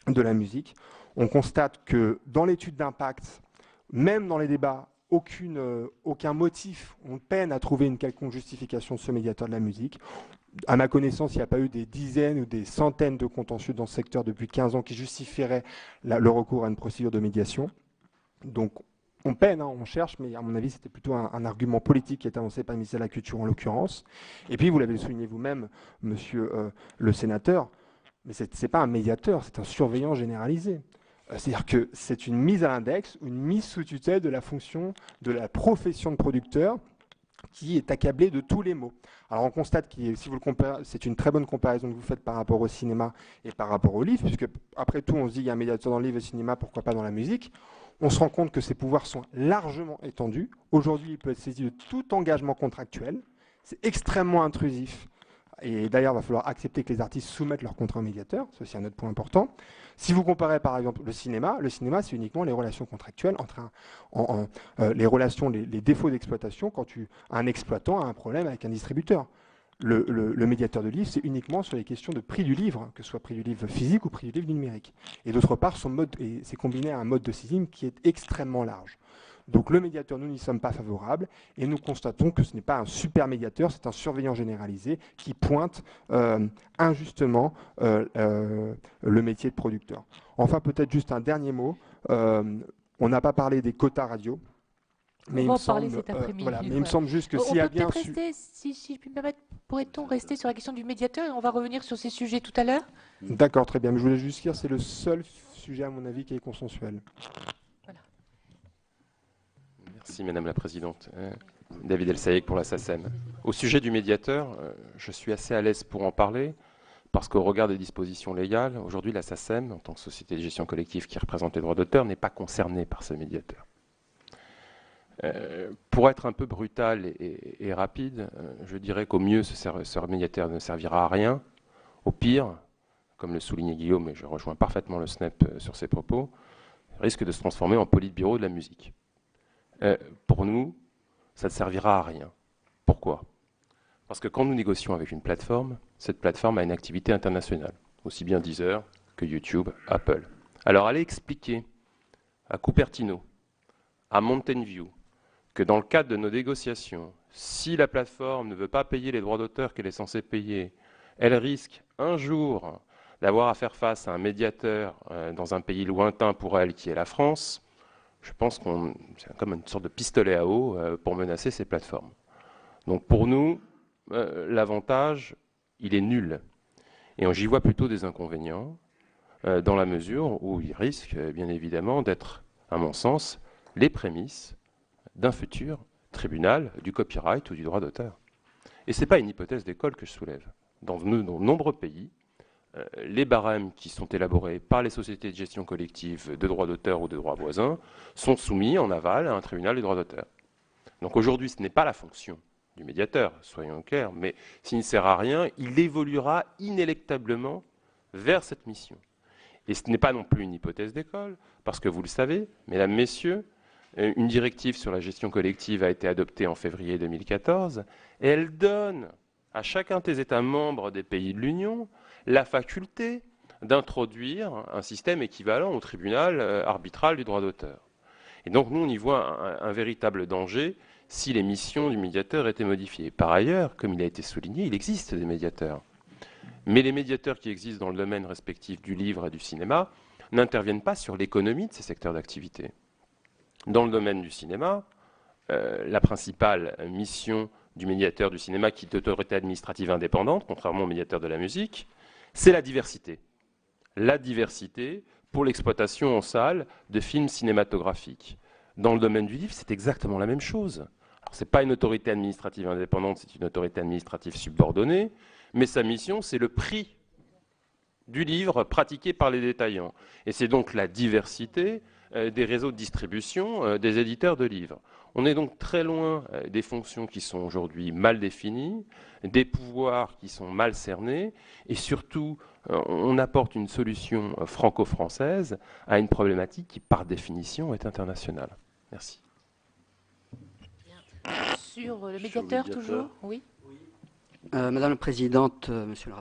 de la musique. On constate que dans l'étude d'impact, même dans les débats, aucun motif, on peine à trouver une quelconque justification de ce médiateur de la musique. À ma connaissance, il n'y a pas eu des dizaines ou des centaines de contentieux dans ce secteur depuis 15 ans qui justifieraient le recours à une procédure de médiation. Donc on peine, on cherche, mais à mon avis, c'était plutôt un argument politique qui est avancé par le ministère de la Culture en l'occurrence. Et puis, vous l'avez souligné vous-même, monsieur le sénateur, mais ce n'est pas un médiateur, c'est un surveillant généralisé. C'est-à-dire que c'est une mise à l'index, une mise sous tutelle de la fonction de la profession de producteur qui est accablée de tous les maux. Alors on constate que si vous le comparez, c'est une très bonne comparaison que vous faites par rapport au cinéma et par rapport au livre, puisque après tout on se dit qu'il y a un médiateur dans le livre et le cinéma, pourquoi pas dans la musique. On se rend compte que ses pouvoirs sont largement étendus. Aujourd'hui, il peut être saisi de tout engagement contractuel. C'est extrêmement intrusif. Et d'ailleurs, il va falloir accepter que les artistes soumettent leur contrat au médiateur. C'est aussi un autre point important. Si vous comparez par exemple le cinéma, c'est uniquement les relations contractuelles entre les défauts d'exploitation quand un exploitant a un problème avec un distributeur. Le médiateur de livre, c'est uniquement sur les questions de prix du livre, que ce soit prix du livre physique ou prix du livre numérique. Et d'autre part, c'est combiné à un mode de saisine qui est extrêmement large. Donc le médiateur, nous n'y sommes pas favorables et nous constatons que ce n'est pas un super médiateur, c'est un surveillant généralisé qui pointe injustement le métier de producteur. Enfin, peut-être juste un dernier mot. On n'a pas parlé des quotas radio. Mais il me semble juste que s'il y a bien... Si je puis me permettre, pourrait-on rester sur la question du médiateur et on va revenir sur ces sujets tout à l'heure? D'accord, très bien. Mais je voulais juste dire, c'est le seul sujet, à mon avis, qui est consensuel. Merci Madame la Présidente. David Elsaïk pour la SACEM. Au sujet du médiateur, je suis assez à l'aise pour en parler, parce qu'au regard des dispositions légales, aujourd'hui la SACEM, en tant que société de gestion collective qui représente les droits d'auteur, n'est pas concernée par ce médiateur. Pour être un peu brutal et rapide, je dirais qu'au mieux, ce médiateur ne servira à rien. Au pire, comme le soulignait Guillaume, et je rejoins parfaitement le SNEP sur ses propos, risque de se transformer en politburo de la musique. Pour nous, ça ne servira à rien. Pourquoi? Parce que quand nous négocions avec une plateforme, cette plateforme a une activité internationale, aussi bien Deezer que YouTube, Apple. Alors allez expliquer à Cupertino, à Mountain View, que dans le cadre de nos négociations, si la plateforme ne veut pas payer les droits d'auteur qu'elle est censée payer, elle risque un jour d'avoir à faire face à un médiateur dans un pays lointain pour elle, qui est la France. Je pense que c'est comme une sorte de pistolet à eau pour menacer ces plateformes. Donc pour nous, l'avantage, il est nul. Et j'y vois plutôt des inconvénients, dans la mesure où il risque, bien évidemment, d'être, à mon sens, les prémices d'un futur tribunal du copyright ou du droit d'auteur. Et ce n'est pas une hypothèse d'école que je soulève. Dans de nombreux pays, les barèmes qui sont élaborés par les sociétés de gestion collective de droits d'auteur ou de droits voisins sont soumis en aval à un tribunal des droits d'auteur. Donc aujourd'hui, ce n'est pas la fonction du médiateur, soyons clairs, mais s'il ne sert à rien, il évoluera inéluctablement vers cette mission. Et ce n'est pas non plus une hypothèse d'école, parce que vous le savez, mesdames, messieurs, une directive sur la gestion collective a été adoptée en février 2014, et elle donne à chacun des États membres des pays de l'Union la faculté d'introduire un système équivalent au tribunal arbitral du droit d'auteur. Et donc nous, on y voit un véritable danger si les missions du médiateur étaient modifiées. Par ailleurs, comme il a été souligné, il existe des médiateurs. Mais les médiateurs qui existent dans le domaine respectif du livre et du cinéma n'interviennent pas sur l'économie de ces secteurs d'activité. Dans le domaine du cinéma, la principale mission du médiateur du cinéma, qui est autorité administrative indépendante, contrairement au médiateur de la musique, c'est la diversité. La diversité pour l'exploitation en salle de films cinématographiques. Dans le domaine du livre, c'est exactement la même chose. Ce n'est pas une autorité administrative indépendante, c'est une autorité administrative subordonnée, mais sa mission, c'est le prix du livre pratiqué par les détaillants. Et c'est donc la diversité des réseaux de distribution des éditeurs de livres. On est donc très loin des fonctions qui sont aujourd'hui mal définies, des pouvoirs qui sont mal cernés, et surtout, on apporte une solution franco-française à une problématique qui, par définition, est internationale. Merci. Sur le médiateur, toujours, oui. Madame la Présidente, Monsieur le rapporteur.